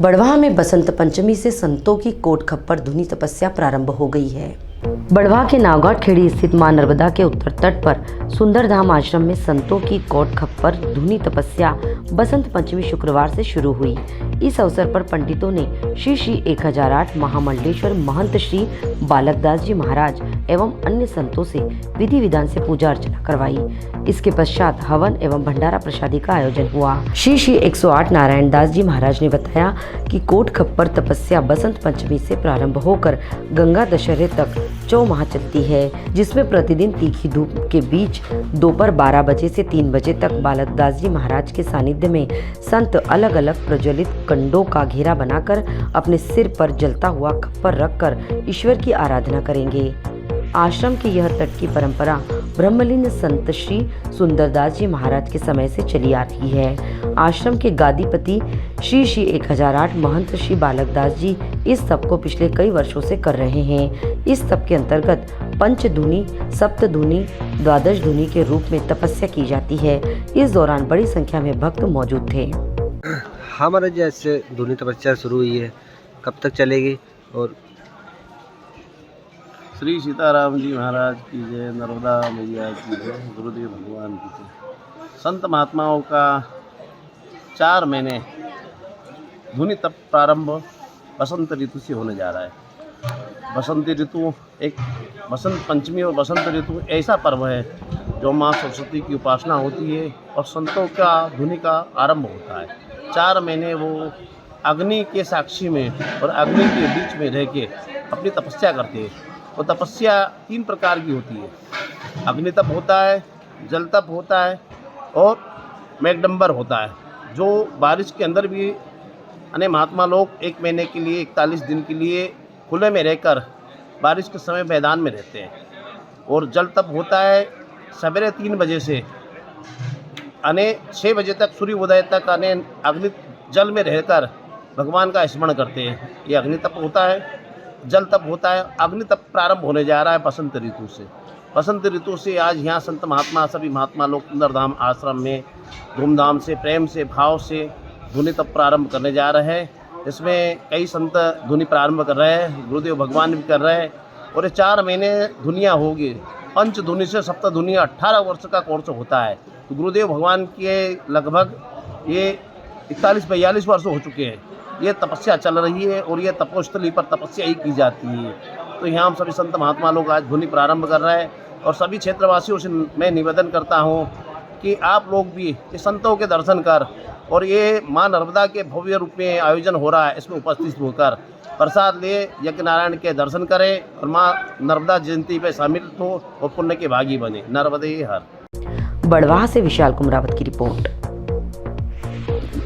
बड़वाह में बसंत पंचमी से संतों की कोट खप्पर धुनी तपस्या प्रारंभ हो गई है। बड़वाह के नावघाट खेड़ी स्थित मां नर्मदा के उत्तर तट पर सुंदरधाम आश्रम में संतों की कोट खप्पर धुनी तपस्या बसंत पंचमी शुक्रवार से शुरू हुई। इस अवसर पर पंडितों ने श्री 1008 महामंडलेश्वर महंत श्री बालकदास जी महाराज एवं अन्य संतों से विधि विधान से पूजा अर्चना करवाई। इसके पश्चात हवन एवं भंडारा प्रसादी का आयोजन हुआ। श्री 108 नारायण दास जी महाराज ने बताया कि कोट खप्पर तपस्या बसंत पंचमी से प्रारंभ होकर गंगा दशहरे तक 4 माह चलती है, जिसमें प्रतिदिन तीखी धूप के बीच दोपहर 12 बजे से 3 बजे तक बालकदास जी महाराज के सानिध्य में संत अलग अलग प्रज्वलित कंडों का घेरा बनाकर अपने सिर पर जलता हुआ खप्पर रखकर ईश्वर की आराधना करेंगे। आश्रम की यह तट की परंपरा ब्रह्मलीन संत श्री सुंदरदास जी महाराज के समय से चली आ रही है। आश्रम के गादीपति श्री 1008 महंत श्री बालकदास जी इस तप को पिछले कई वर्षों से कर रहे हैं। इस तप के अंतर्गत पंचधुनी, सप्तधुनी, द्वादश धुनी के रूप में तपस्या की जाती है। इस दौरान बड़ी संख्या में भक्त मौजूद थे। हमारे जैसे धुनी तपस्या शुरू हुई है, कब तक चलेगी? और श्री सीताराम जी महाराज की जय, नर्मदा मैया की जय, गुरुदेव भगवान की जय। संत महात्माओं का 4 महीने धुनी तप प्रारंभ बसंत ऋतु से होने जा रहा है। बसंत ऋतु एक बसंत पंचमी और बसंत ऋतु ऐसा पर्व है जो माँ सरस्वती की उपासना होती है और संतों का धुनी का आरंभ होता है। 4 महीने वो अग्नि के साक्षी में और अग्नि के बीच में रह के अपनी तपस्या करते हैं। वो तपस्या 3 प्रकार की होती है। अग्नि तप होता है, जल तप होता है और मेघडंबर होता है, जो बारिश के अंदर भी अनेक महात्मा लोग 1 महीने के लिए 41 दिन के लिए खुले में रहकर बारिश के समय मैदान में रहते हैं। और जल तप होता है सवेरे 3 बजे से 6 बजे तक सूर्योदय तक अग्नि जल में रहकर भगवान का स्मरण करते हैं। ये अग्नि तप होता है। जल तप होता है। अग्नि तप प्रारंभ होने जा रहा है बसंत ऋतु से। बसंत ऋतु से आज यहाँ संत महात्मा सभी महात्मा लोग सुंदरधाम आश्रम में धूमधाम से, प्रेम से, भाव से धुनी तप प्रारंभ करने जा रहे हैं। इसमें कई संत धुनी प्रारंभ कर रहे हैं, गुरुदेव भगवान भी कर रहे हैं। और ये 4 महीने धुनियाँ होगी। पंचधुनी से सप्तधुनी 18 वर्ष का कोर्स होता है। तो गुरुदेव भगवान के लगभग ये 41-42 वर्ष हो चुके हैं। ये तपस्या चल रही है और ये तपोस्थली पर तपस्या ही की जाती है। तो यहाँ हम सभी संत महात्मा लोग आज धुनी प्रारंभ कर रहे हैं और सभी क्षेत्रवासियों से मैं निवेदन करता हूँ कि आप लोग भी ये संतों के दर्शन कर और ये माँ नर्मदा के भव्य रूप में आयोजन हो रहा है, इसमें उपस्थित होकर प्रसाद ले, यज्ञ नारायण के दर्शन करें और माँ नर्मदा जयंती पे शामिल हो और पुण्य के भागी बने। नर्मदे हर। बड़वाह से विशाल कुमरावत की रिपोर्ट।